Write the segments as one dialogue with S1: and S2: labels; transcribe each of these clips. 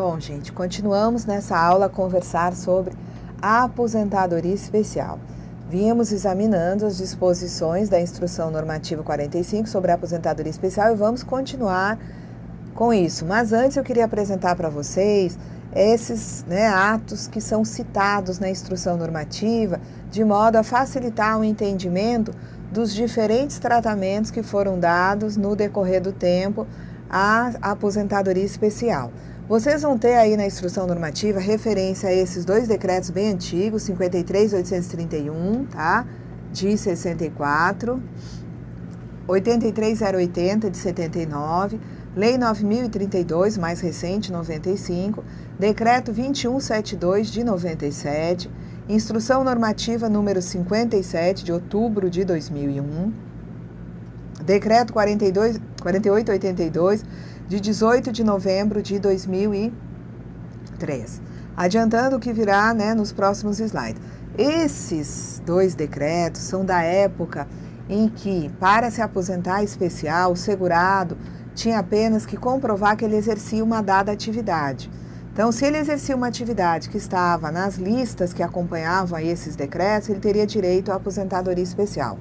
S1: Bom, gente, continuamos nessa aula a conversar sobre a aposentadoria especial. Vínhamos examinando as disposições da Instrução Normativa 45 sobre a aposentadoria especial e vamos continuar com isso. Mas antes eu queria apresentar para vocês esses atos que são citados na Instrução Normativa, de modo a facilitar o entendimento dos diferentes tratamentos que foram dados no decorrer do tempo à aposentadoria especial. Vocês vão ter aí na Instrução Normativa referência a esses dois decretos bem antigos, 53.831, tá? De 64, 83.080 de 79, Lei 9.032, mais recente, 95, Decreto 21.72 de 97, Instrução Normativa número 57 de outubro de 2001, Decreto 48.82 de 18 de novembro de 2003. Adiantando o que virá nos próximos slides. Esses dois decretos são da época em que, para se aposentar especial, o segurado tinha apenas que comprovar que ele exercia uma dada atividade. Então, se ele exercia uma atividade que estava nas listas que acompanhavam esses decretos, ele teria direito à aposentadoria especial.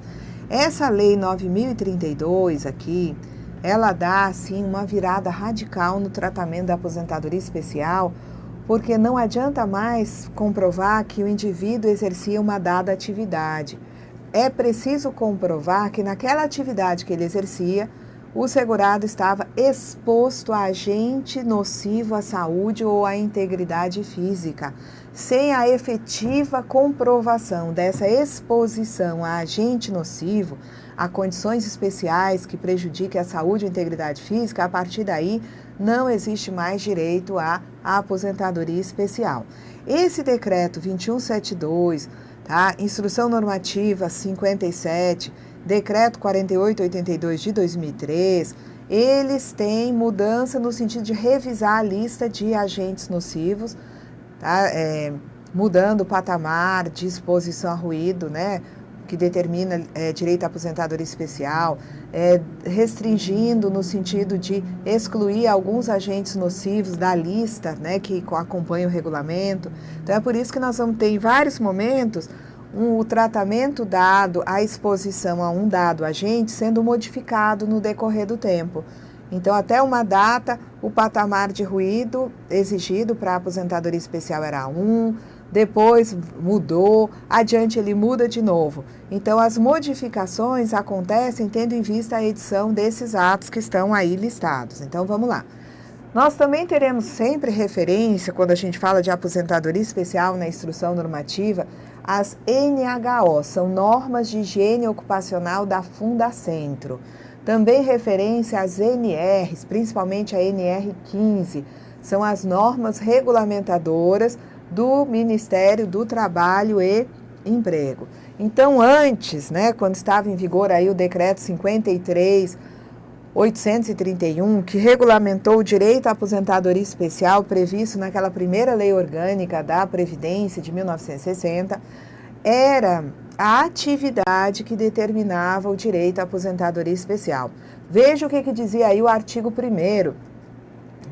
S1: Essa Lei 9.032 aqui, ela dá, assim, uma virada radical no tratamento da aposentadoria especial, porque não adianta mais comprovar que o indivíduo exercia uma dada atividade. É preciso comprovar que naquela atividade que ele exercia, o segurado estava exposto a agente nocivo à saúde ou à integridade física. Sem a efetiva comprovação dessa exposição a agente nocivo, a condições especiais que prejudiquem a saúde ou integridade física, a partir daí não existe mais direito à aposentadoria especial. Esse decreto 2172, tá? Instrução Normativa 57, Decreto 48.82 de 2003, eles têm mudança no sentido de revisar a lista de agentes nocivos, tá? Mudando o patamar de exposição a ruído, que determina direito à aposentadoria especial, restringindo no sentido de excluir alguns agentes nocivos da lista, que acompanha o regulamento. Então é por isso que nós vamos ter em vários momentos o tratamento dado, a exposição a um dado agente sendo modificado no decorrer do tempo. Então, até uma data, o patamar de ruído exigido para a aposentadoria especial era 1, depois mudou, adiante ele muda de novo. Então, as modificações acontecem tendo em vista a edição desses atos que estão aí listados. Então, vamos lá. Nós também teremos sempre referência, quando a gente fala de aposentadoria especial na Instrução Normativa, as NHO, são Normas de Higiene Ocupacional da Fundacentro. Também referência às NRs, principalmente a NR15, são as normas regulamentadoras do Ministério do Trabalho e Emprego. Então, antes, quando estava em vigor aí o Decreto 53.831, que regulamentou o direito à aposentadoria especial previsto naquela primeira Lei Orgânica da Previdência de 1960, era a atividade que determinava o direito à aposentadoria especial. Veja o que dizia aí o artigo 1º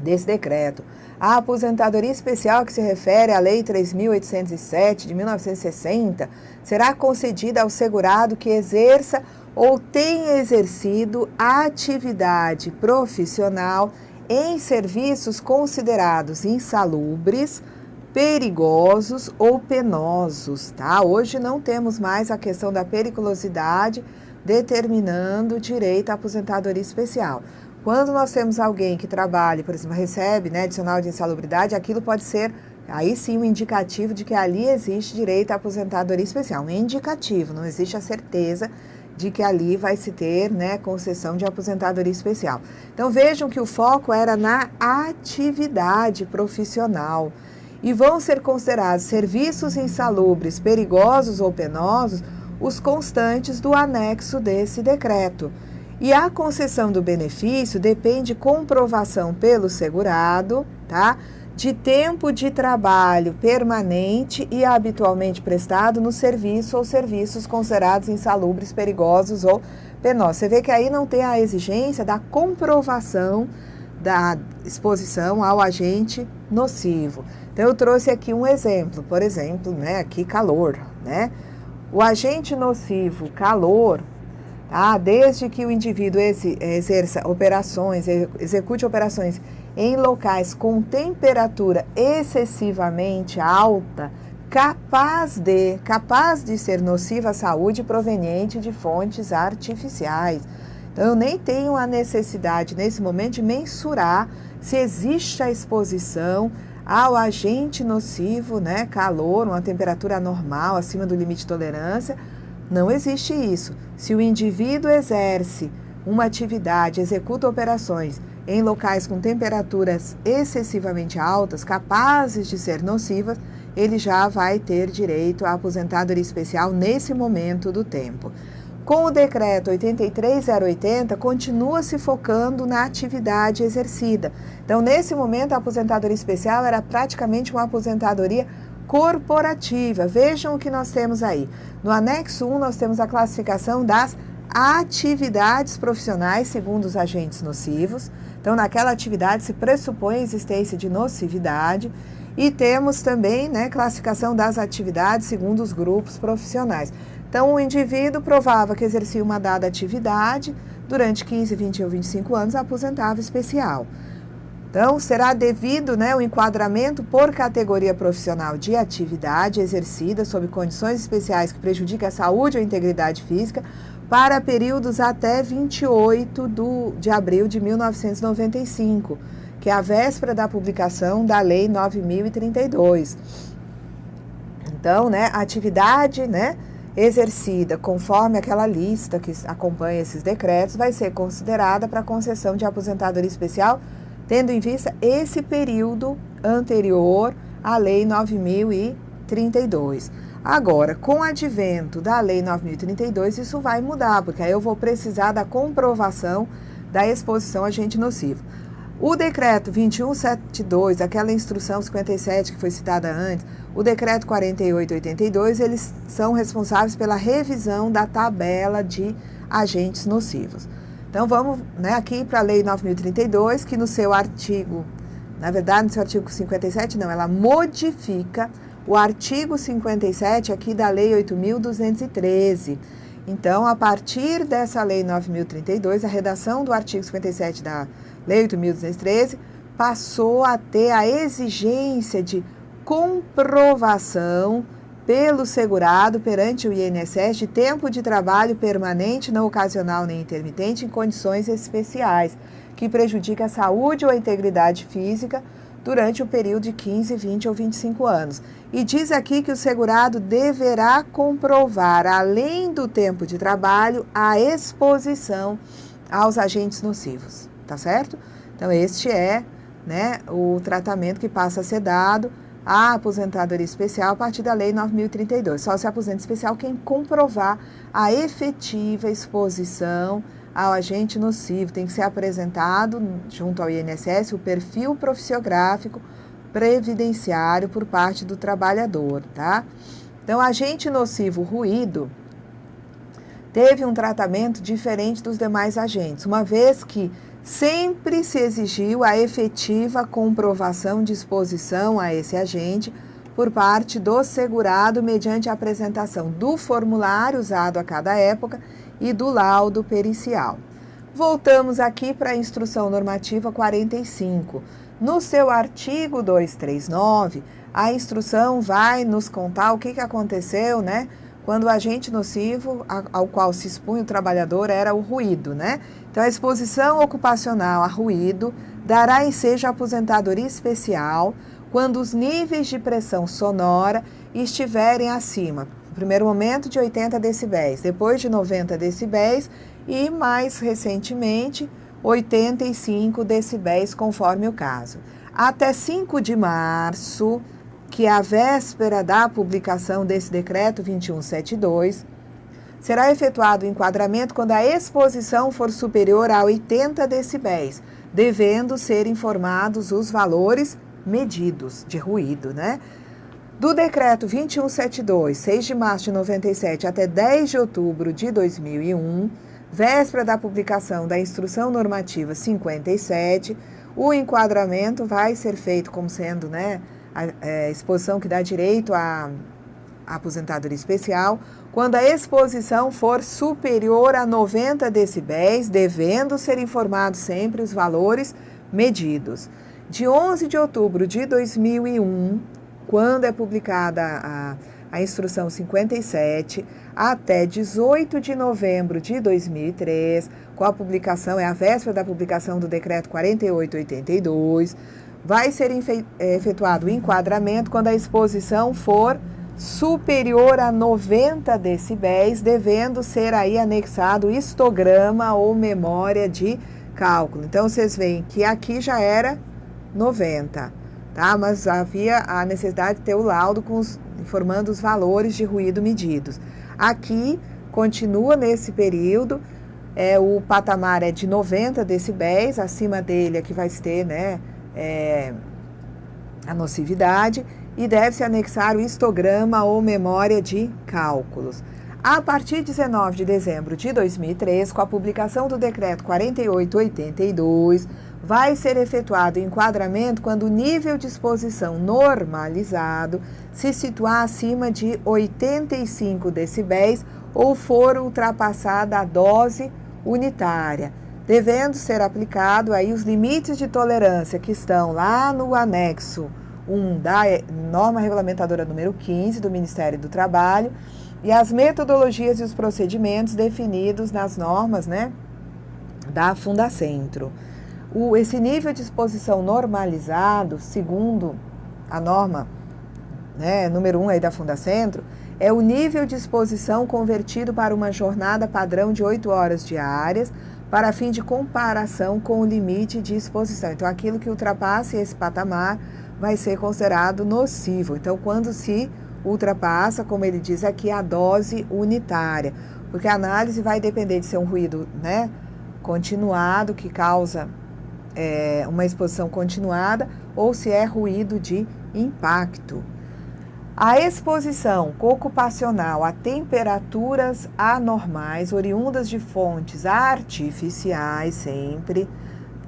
S1: desse decreto. A aposentadoria especial, que se refere à Lei 3.807 de 1960, será concedida ao segurado que exerça ou tenha exercido atividade profissional em serviços considerados insalubres, perigosos ou penosos, tá? Hoje não temos mais a questão da periculosidade determinando o direito à aposentadoria especial. Quando nós temos alguém que trabalha, por exemplo, recebe adicional de insalubridade, aquilo pode ser, aí sim, um indicativo de que ali existe direito à aposentadoria especial. Um indicativo, não existe a certeza de que ali vai se ter concessão de aposentadoria especial. Então vejam que o foco era na atividade profissional. E vão ser considerados serviços insalubres, perigosos ou penosos os constantes do anexo desse decreto. E a concessão do benefício depende de comprovação pelo segurado, tá? De tempo de trabalho permanente e habitualmente prestado no serviço ou serviços considerados insalubres, perigosos ou penosos. Você vê que aí não tem a exigência da comprovação da exposição ao agente nocivo. Então, eu trouxe aqui um exemplo, por exemplo, né, aqui calor, né? O agente nocivo calor, tá? Desde que o indivíduo exerça operações, execute operações em locais com temperatura excessivamente alta, capaz de ser nociva à saúde proveniente de fontes artificiais. Então, eu nem tenho a necessidade, nesse momento, de mensurar se existe a exposição ao agente nocivo, né, calor, uma temperatura anormal, acima do limite de tolerância. Não existe isso. Se o indivíduo exerce uma atividade, executa operações em locais com temperaturas excessivamente altas, capazes de ser nocivas, ele já vai ter direito à aposentadoria especial nesse momento do tempo. Com o decreto 83.080, continua se focando na atividade exercida. Então, nesse momento, a aposentadoria especial era praticamente uma aposentadoria corporativa. Vejam o que nós temos aí. No anexo 1, nós temos a classificação das atividades profissionais segundo os agentes nocivos. Então, naquela atividade se pressupõe a existência de nocividade. E temos também, né, classificação das atividades segundo os grupos profissionais. Então, o indivíduo provava que exercia uma dada atividade, durante 15, 20 ou 25 anos, aposentava especial. Então, será devido, né, o enquadramento por categoria profissional de atividade exercida sob condições especiais que prejudiquem a saúde ou a integridade física para períodos até 28 de abril de 1995, que é a véspera da publicação da Lei 9.032. Então, né, a atividade, né, exercida conforme aquela lista que acompanha esses decretos vai ser considerada para concessão de aposentadoria especial, tendo em vista esse período anterior à Lei 9.032. Agora, com o advento da Lei 9.032, isso vai mudar, porque aí eu vou precisar da comprovação da exposição a agente nocivo. O decreto 21.72, aquela instrução 57 que foi citada antes, o decreto 48.82, eles são responsáveis pela revisão da tabela de agentes nocivos. Então, vamos, né, aqui para a Lei 9.032, que no seu artigo, na verdade, no seu artigo 57, não, ela modifica o artigo 57 aqui da Lei 8.213. Então, a partir dessa Lei 9.032, a redação do artigo 57 da Lei 8.213 passou a ter a exigência de comprovação pelo segurado perante o INSS de tempo de trabalho permanente, não ocasional nem intermitente, em condições especiais, que prejudica a saúde ou a integridade física durante o período de 15, 20 ou 25 anos. E diz aqui que o segurado deverá comprovar, além do tempo de trabalho, a exposição aos agentes nocivos, tá certo? Então, este é, né, o tratamento que passa a ser dado à aposentadoria especial a partir da Lei 9.032. Só se aposenta especial quem comprovar a efetiva exposição ao agente nocivo. Tem que ser apresentado junto ao INSS o perfil profissiográfico previdenciário por parte do trabalhador, tá? Então, agente nocivo ruído teve um tratamento diferente dos demais agentes, uma vez que sempre se exigiu a efetiva comprovação de exposição a esse agente por parte do segurado mediante a apresentação do formulário usado a cada época e do laudo pericial. Voltamos aqui para a Instrução Normativa 45. No seu artigo 239, a instrução vai nos contar o que aconteceu, né, quando o agente nocivo ao qual se expunha o trabalhador era o ruído, né? Então, a exposição ocupacional a ruído dará ensejo à aposentadoria especial quando os níveis de pressão sonora estiverem acima, no primeiro momento de 80 decibéis, depois de 90 decibéis e, mais recentemente, 85 decibéis, conforme o caso. Até 5 de março, que é a véspera da publicação desse decreto 21.72, será efetuado o enquadramento quando a exposição for superior a 80 decibéis, devendo ser informados os valores medidos de ruído, né? Do decreto 21.72, 6 de março de 97 até 10 de outubro de 2001, véspera da publicação da Instrução Normativa 57, O enquadramento vai ser feito como sendo, né, a exposição que dá direito à aposentadoria especial, quando a exposição for superior a 90 decibéis, devendo ser informados sempre os valores medidos. De 11 de outubro de 2001, quando é publicada a Instrução 57, até 18 de novembro de 2003, com a publicação, é a véspera da publicação do Decreto 4882, vai ser efetuado o enquadramento quando a exposição for superior a 90 decibéis, devendo ser aí anexado histograma ou memória de cálculo. Então, vocês veem que aqui já era 90, tá? Mas havia a necessidade de ter o laudo informando os valores de ruído medidos. Aqui, continua nesse período, o patamar é de 90 decibéis, acima dele é que vai ter, né, a nocividade, e deve-se anexar o histograma ou memória de cálculos. A partir de 19 de dezembro de 2003, com a publicação do Decreto 4882, vai ser efetuado o enquadramento quando o nível de exposição normalizado se situar acima de 85 decibéis ou for ultrapassada a dose unitária, devendo ser aplicado aí os limites de tolerância que estão lá no anexo 1 da norma regulamentadora número 15 do Ministério do Trabalho e as metodologias e os procedimentos definidos nas normas, né, da Fundacentro. Esse nível de exposição normalizado, segundo a norma, né, número 1 aí da Fundacentro, é o nível de exposição convertido para uma jornada padrão de 8 horas diárias, para fim de comparação com o limite de exposição. Então, aquilo que ultrapasse esse patamar vai ser considerado nocivo. Então, quando se ultrapassa, como ele diz aqui, a dose unitária, porque a análise vai depender de ser um ruído, né, continuado, que causa uma exposição continuada, ou se é ruído de impacto. A exposição ocupacional a temperaturas anormais, oriundas de fontes artificiais, sempre,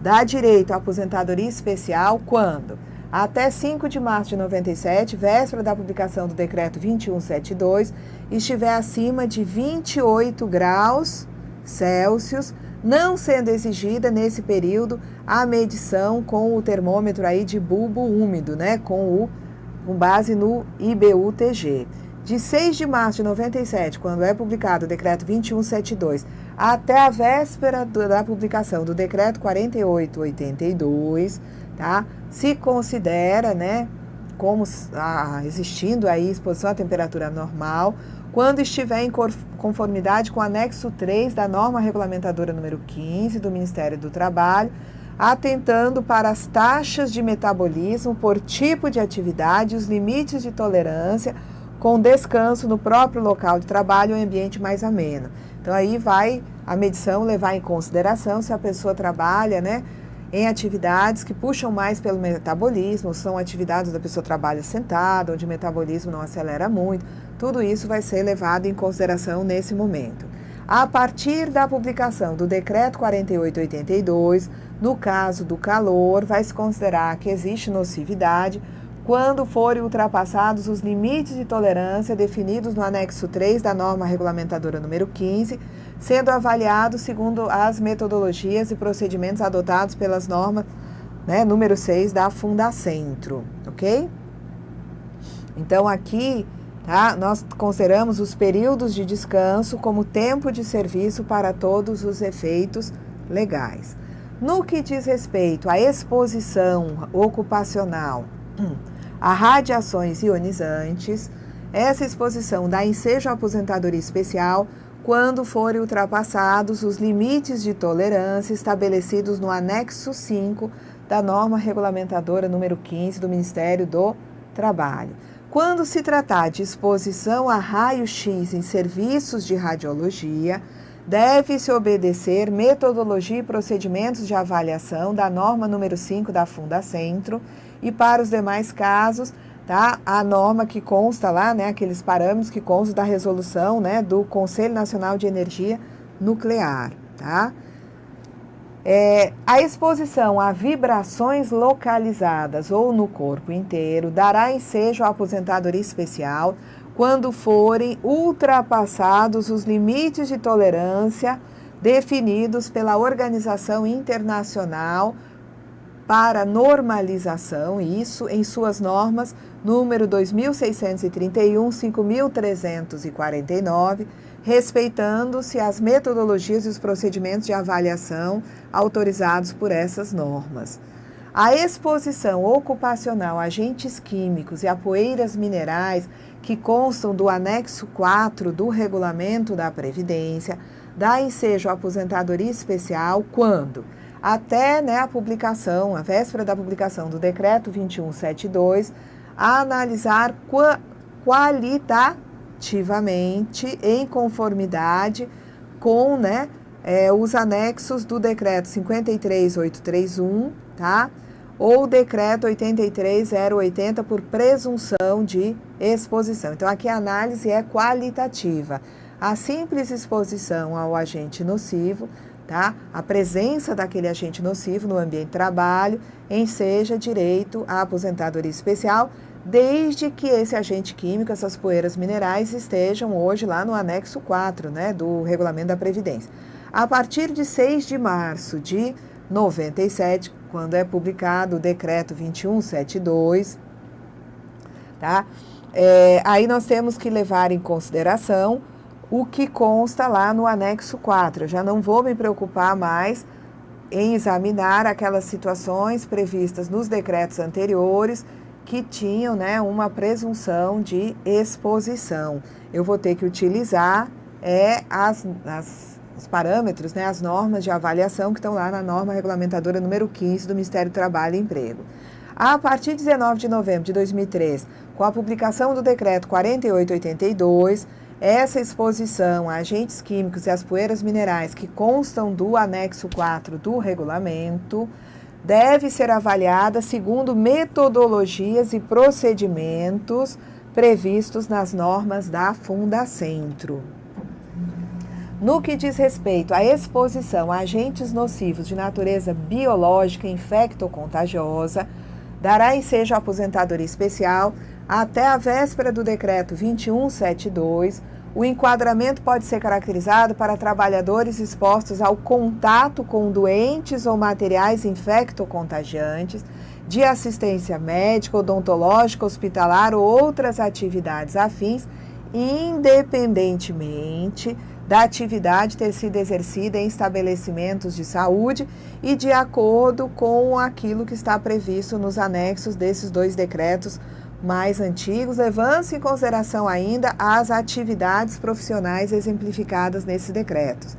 S1: dá direito à aposentadoria especial quando, até 5 de março de 97, véspera da publicação do Decreto 2172, estiver acima de 28 graus Celsius, não sendo exigida nesse período a medição com o termômetro aí de bulbo úmido, né, com base no IBU-TG. De 6 de março de 97, quando é publicado o Decreto 2172, até a véspera da publicação do Decreto 4882, tá? Se considera, né, como existindo aí exposição à temperatura normal, quando estiver em conformidade com o anexo 3 da norma regulamentadora número 15 do Ministério do Trabalho, atentando para as taxas de metabolismo por tipo de atividade, os limites de tolerância, com descanso no próprio local de trabalho ou ambiente mais ameno. Então, aí vai a medição levar em consideração se a pessoa trabalha, né, em atividades que puxam mais pelo metabolismo, são atividades da pessoa trabalha sentada, onde o metabolismo não acelera muito. Tudo isso vai ser levado em consideração nesse momento. A partir da publicação do Decreto 4882, no caso do calor, vai se considerar que existe nocividade quando forem ultrapassados os limites de tolerância definidos no anexo 3 da norma regulamentadora número 15, sendo avaliado segundo as metodologias e procedimentos adotados pelas normas, né, número 6 da Fundacentro, ok? Então, aqui, tá, nós consideramos os períodos de descanso como tempo de serviço para todos os efeitos legais. No que diz respeito à exposição ocupacional a radiações ionizantes, essa exposição dá ensejo à aposentadoria especial quando forem ultrapassados os limites de tolerância estabelecidos no anexo 5 da norma regulamentadora número 15 do Ministério do Trabalho. Quando se tratar de exposição a raio-x em serviços de radiologia, deve-se obedecer metodologia e procedimentos de avaliação da norma número 5 da Fundacentro e para os demais casos, tá, a norma que consta lá, né, aqueles parâmetros que constam da resolução, né, do Conselho Nacional de Energia Nuclear, tá? A exposição a vibrações localizadas ou no corpo inteiro dará ensejo à aposentadoria especial quando forem ultrapassados os limites de tolerância definidos pela Organização Internacional para Normalização, isso em suas normas número 2631, 5.349, respeitando-se as metodologias e os procedimentos de avaliação autorizados por essas normas. A exposição ocupacional a agentes químicos e a poeiras minerais que constam do anexo 4 do Regulamento da Previdência dá ensejo à aposentadoria especial quando, até a publicação, a véspera da publicação do Decreto 2172, a analisar qualitativamente em conformidade com os anexos do Decreto 53831, tá? Ou Decreto 83080 por presunção de exposição. Então, aqui a análise é qualitativa. A simples exposição ao agente nocivo, tá? A presença daquele agente nocivo no ambiente de trabalho enseja direito à aposentadoria especial, desde que esse agente químico, essas poeiras minerais, estejam hoje lá no anexo 4, do Regulamento da Previdência. A partir de 6 de março de 97, quando é publicado o Decreto 2172, tá? Aí nós temos que levar em consideração o que consta lá no anexo 4. Eu já não vou me preocupar mais em examinar aquelas situações previstas nos decretos anteriores que tinham uma presunção de exposição. Eu vou ter que utilizar os parâmetros, as normas de avaliação que estão lá na norma regulamentadora número 15 do Ministério do Trabalho e Emprego. A partir de 19 de novembro de 2003, com a publicação do Decreto 4882, essa exposição a agentes químicos e as poeiras minerais que constam do anexo 4 do regulamento deve ser avaliada segundo metodologias e procedimentos previstos nas normas da Fundacentro. No que diz respeito à exposição a agentes nocivos de natureza biológica infectocontagiosa, dará ensejo à aposentadoria especial até a véspera do Decreto 2172. O enquadramento pode ser caracterizado para trabalhadores expostos ao contato com doentes ou materiais infectocontagiantes, de assistência médica, odontológica, hospitalar ou outras atividades afins, independentemente da atividade ter sido exercida em estabelecimentos de saúde e de acordo com aquilo que está previsto nos anexos desses dois decretos mais antigos, levando-se em consideração ainda as atividades profissionais exemplificadas nesses decretos.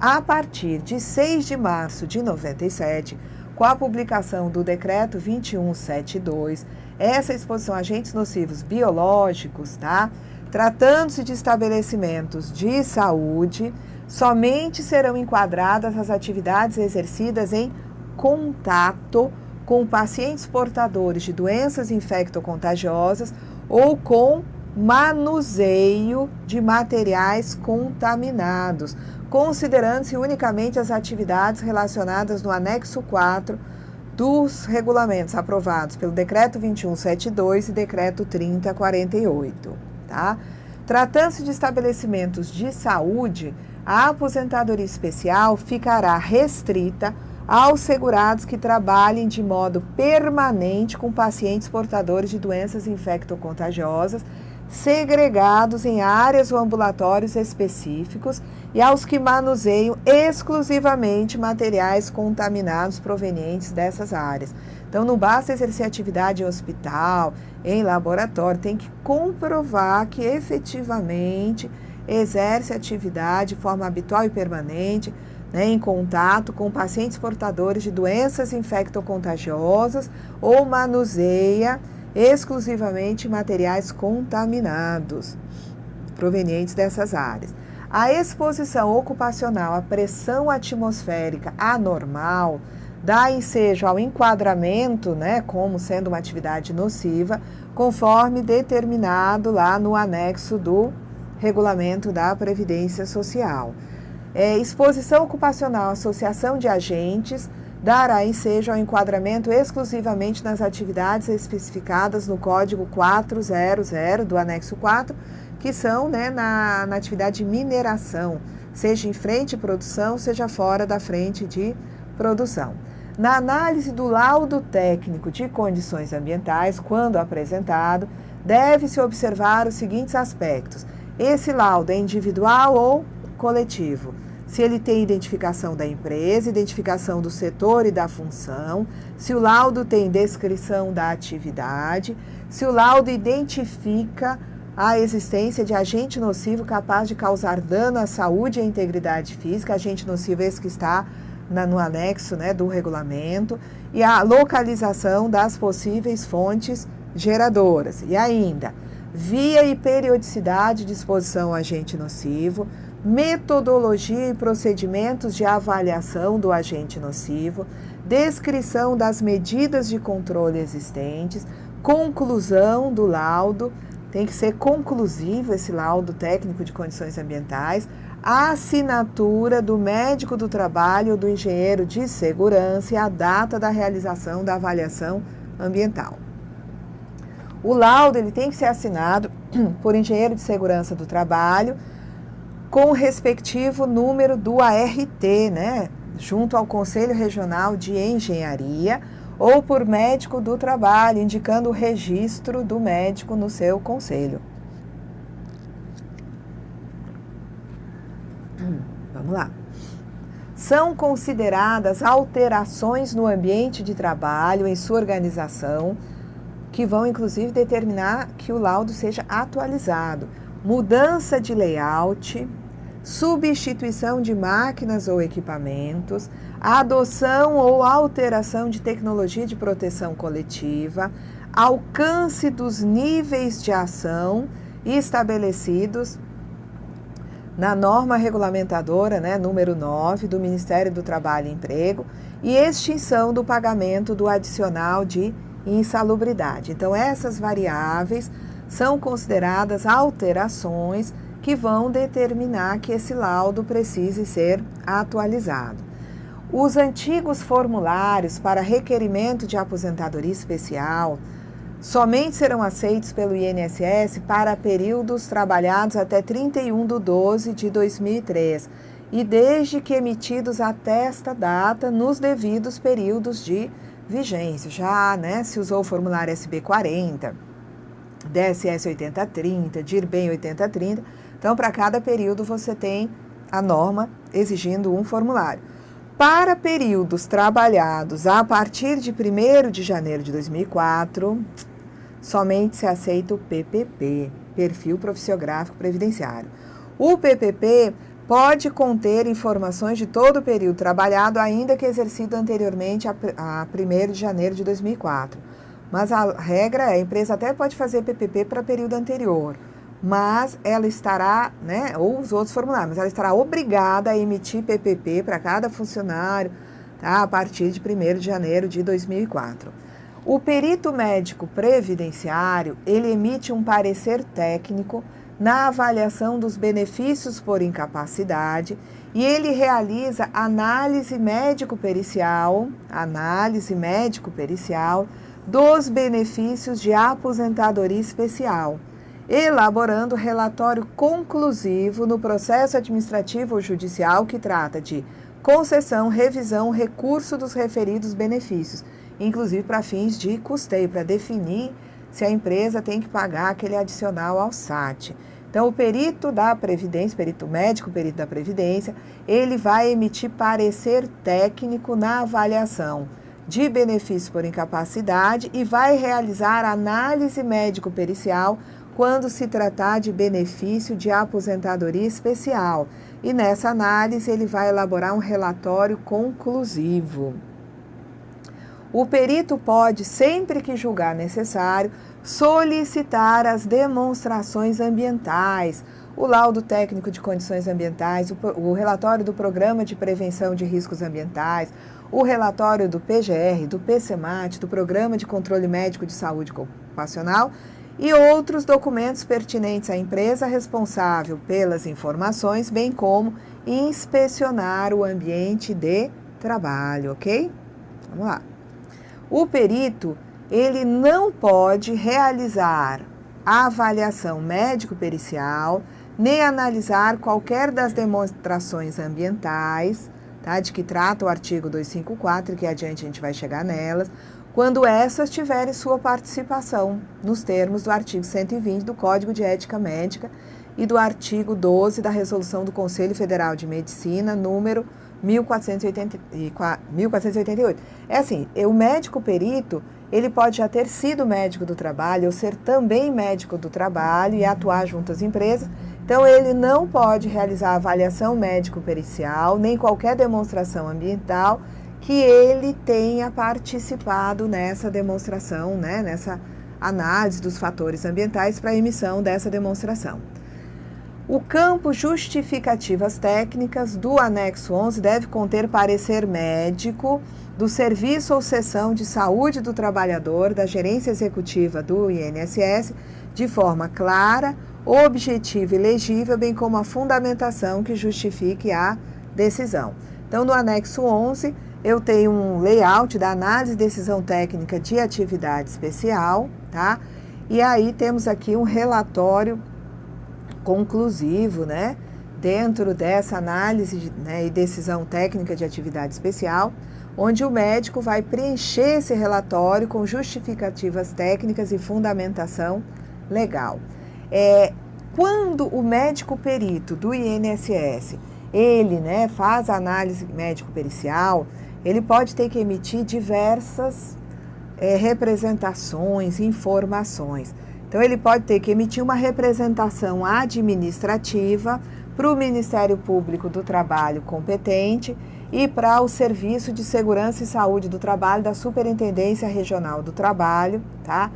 S1: A partir de 6 de março de 97, com a publicação do Decreto 2172, essa exposição a agentes nocivos biológicos, tá? Tratando-se de estabelecimentos de saúde, somente serão enquadradas as atividades exercidas em contato com pacientes portadores de doenças infectocontagiosas ou com manuseio de materiais contaminados, considerando-se unicamente as atividades relacionadas no anexo 4 dos regulamentos aprovados pelo Decreto 2172 e Decreto 3048. Tá? Tratando-se de estabelecimentos de saúde, a aposentadoria especial ficará restrita aos segurados que trabalhem de modo permanente com pacientes portadores de doenças infectocontagiosas, segregados em áreas ou ambulatórios específicos, e aos que manuseiam exclusivamente materiais contaminados provenientes dessas áreas. Então, não basta exercer atividade em hospital, em laboratório, tem que comprovar que efetivamente exerce atividade de forma habitual e permanente, em contato com pacientes portadores de doenças infectocontagiosas ou manuseia exclusivamente materiais contaminados provenientes dessas áreas. A exposição ocupacional à pressão atmosférica anormal dá ensejo ao enquadramento, como sendo uma atividade nociva, conforme determinado lá no anexo do Regulamento da Previdência Social. Exposição ocupacional, associação de agentes, dará ensejo ao enquadramento exclusivamente nas atividades especificadas no Código 400 do anexo 4, que são, né, na atividade de mineração, seja em frente de produção, seja fora da frente de produção. Na análise do laudo técnico de condições ambientais, quando apresentado, deve-se observar os seguintes aspectos. Esse laudo é individual ou coletivo? Se ele tem identificação da empresa, identificação do setor e da função, se o laudo tem descrição da atividade, se o laudo identifica a existência de agente nocivo capaz de causar dano à saúde e à integridade física, agente nocivo esse que está no anexo, né, do regulamento, e a localização das possíveis fontes geradoras. E ainda, via e periodicidade de exposição ao agente nocivo, metodologia e procedimentos de avaliação do agente nocivo, descrição das medidas de controle existentes, conclusão do laudo, tem que ser conclusivo esse laudo técnico de condições ambientais, a assinatura do médico do trabalho ou do engenheiro de segurança e a data da realização da avaliação ambiental. O laudo ele tem que ser assinado por engenheiro de segurança do trabalho, com o respectivo número do ART, né, junto ao Conselho Regional de Engenharia, ou por médico do trabalho, indicando o registro do médico no seu conselho. Vamos lá. São consideradas alterações no ambiente de trabalho, em sua organização, que vão inclusive determinar que o laudo seja atualizado. Mudança de layout, substituição de máquinas ou equipamentos, adoção ou alteração de tecnologia de proteção coletiva, alcance dos níveis de ação estabelecidos na norma regulamentadora, né, número 9 do Ministério do Trabalho e Emprego, e extinção do pagamento do adicional de insalubridade. Então, essas variáveis são consideradas alterações que vão determinar que esse laudo precise ser atualizado. Os antigos formulários para requerimento de aposentadoria especial somente serão aceitos pelo INSS para períodos trabalhados até 31/12/2003 e desde que emitidos até esta data nos devidos períodos de vigência. Já, né, se usou o formulário SB 40, DSS 8030, DIRBEM 8030, então para cada período você tem a norma exigindo um formulário. Para períodos trabalhados a partir de 1º de janeiro de 2004, somente se aceita o PPP, Perfil Profissiográfico Previdenciário. O PPP pode conter informações de todo o período trabalhado, ainda que exercido anteriormente a 1º de janeiro de 2004. Mas a regra é, a empresa até pode fazer PPP para período anterior, mas ela estará, né, ou os outros formulários, mas ela estará obrigada a emitir PPP para cada funcionário, tá, a partir de 1º de janeiro de 2004. O perito médico previdenciário, ele emite um parecer técnico na avaliação dos benefícios por incapacidade e ele realiza análise médico-pericial dos benefícios de aposentadoria especial, elaborando relatório conclusivo no processo administrativo ou judicial que trata de concessão, revisão, recurso dos referidos benefícios, inclusive para fins de custeio, para definir se a empresa tem que pagar aquele adicional ao SAT. Então, o perito da Previdência, perito médico, perito da Previdência, ele vai emitir parecer técnico na avaliação de benefícios por incapacidade e vai realizar análise médico-pericial quando se tratar de benefício de aposentadoria especial. E nessa análise ele vai elaborar um relatório conclusivo. O perito pode, sempre que julgar necessário, solicitar as demonstrações ambientais, o laudo técnico de condições ambientais, o relatório do Programa de Prevenção de Riscos Ambientais, o relatório do PGR, do PCMAT, do Programa de Controle Médico de Saúde Ocupacional e outros documentos pertinentes à empresa responsável pelas informações, bem como inspecionar o ambiente de trabalho, ok? Vamos lá. O perito, ele não pode realizar a avaliação médico-pericial, nem analisar qualquer das demonstrações ambientais, tá, de que trata o artigo 254, que adiante a gente vai chegar nelas, quando essas tiverem sua participação nos termos do artigo 120 do Código de Ética Médica e do artigo 12 da Resolução do Conselho Federal de Medicina, número 1488. É assim, o médico perito, ele pode já ter sido médico do trabalho ou ser também médico do trabalho e atuar junto às empresas. Então, ele não pode realizar avaliação médico-pericial, nem qualquer demonstração ambiental que ele tenha participado nessa demonstração, né, nessa análise dos fatores ambientais para a emissão dessa demonstração. O campo justificativas técnicas do anexo 11 deve conter parecer médico do Serviço ou Seção de Saúde do Trabalhador da Gerência Executiva do INSS de forma clara, objetiva e legível, bem como a fundamentação que justifique a decisão. Então, no anexo 11, eu tenho um layout da análise de decisão técnica de atividade especial, tá? E aí temos aqui um relatório conclusivo, né? Dentro dessa análise, né, e decisão técnica de atividade especial, onde o médico vai preencher esse relatório com justificativas técnicas e fundamentação legal. Quando o médico perito do INSS, ele, né, faz a análise médico-pericial, ele pode ter que emitir diversas representações, informações. Então, ele pode ter que emitir uma representação administrativa para o Ministério Público do Trabalho competente e para o Serviço de Segurança e Saúde do Trabalho da Superintendência Regional do Trabalho, tá?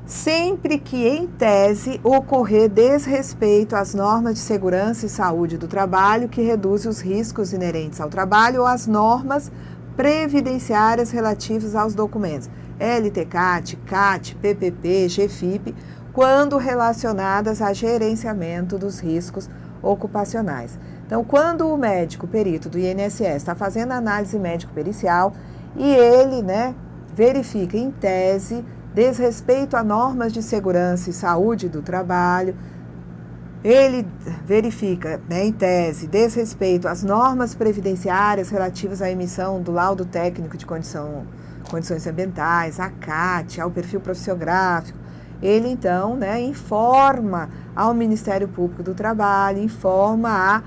S1: Sempre que, em tese, ocorrer desrespeito às normas de segurança e saúde do trabalho que reduzem os riscos inerentes ao trabalho ou às normas previdenciárias relativas aos documentos LTCAT, CAT, PPP, GFIP, quando relacionadas a gerenciamento dos riscos ocupacionais. Então, quando o médico perito do INSS está fazendo análise médico-pericial e ele, né, verifica em tese desrespeito a normas de segurança e saúde do trabalho, ele verifica, né, em tese, desrespeito às normas previdenciárias relativas à emissão do laudo técnico de condições ambientais, à CAT, ao perfil profissiográfico, ele então, né, informa ao Ministério Público do Trabalho, informa a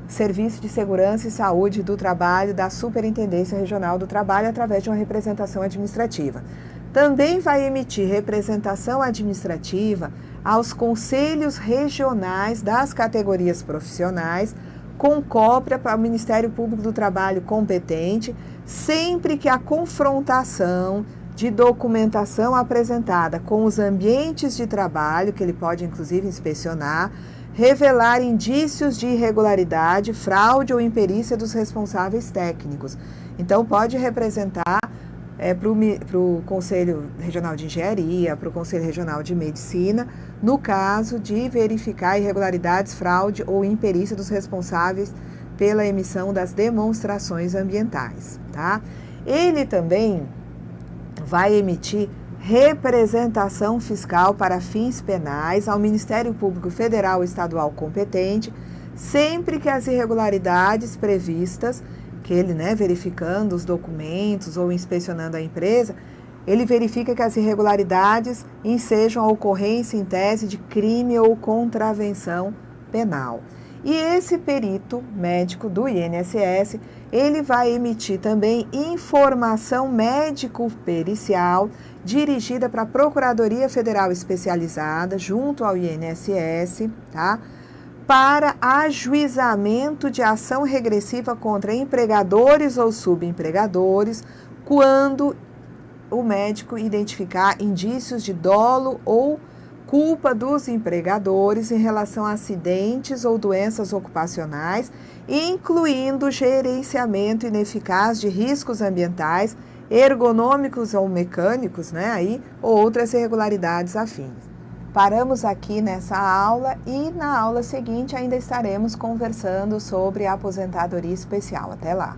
S1: Serviço de Segurança e Saúde do Trabalho da Superintendência Regional do Trabalho através de uma representação administrativa. Também vai emitir representação administrativa aos conselhos regionais das categorias profissionais, com cópia para o Ministério Público do Trabalho competente, sempre que a confrontação de documentação apresentada com os ambientes de trabalho, que ele pode inclusive inspecionar, revelar indícios de irregularidade, fraude ou imperícia dos responsáveis técnicos. Então, pode representar para o Conselho Regional de Engenharia, para o Conselho Regional de Medicina, no caso de verificar irregularidades, fraude ou imperícia dos responsáveis pela emissão das demonstrações ambientais, tá? Ele também vai emitir representação fiscal para fins penais ao Ministério Público Federal ou Estadual competente, sempre que as irregularidades previstas, que ele, né, verificando os documentos ou inspecionando a empresa, ele verifica que as irregularidades ensejam a ocorrência em tese de crime ou contravenção penal. E esse perito médico do INSS, ele vai emitir também informação médico-pericial dirigida para a Procuradoria Federal Especializada, junto ao INSS, tá? Para ajuizamento de ação regressiva contra empregadores ou subempregadores, quando o médico identificar indícios de dolo ou culpa dos empregadores em relação a acidentes ou doenças ocupacionais, incluindo gerenciamento ineficaz de riscos ambientais, ergonômicos ou mecânicos, né, aí, ou outras irregularidades afins. Paramos aqui nessa aula e na aula seguinte ainda estaremos conversando sobre a aposentadoria especial. Até lá!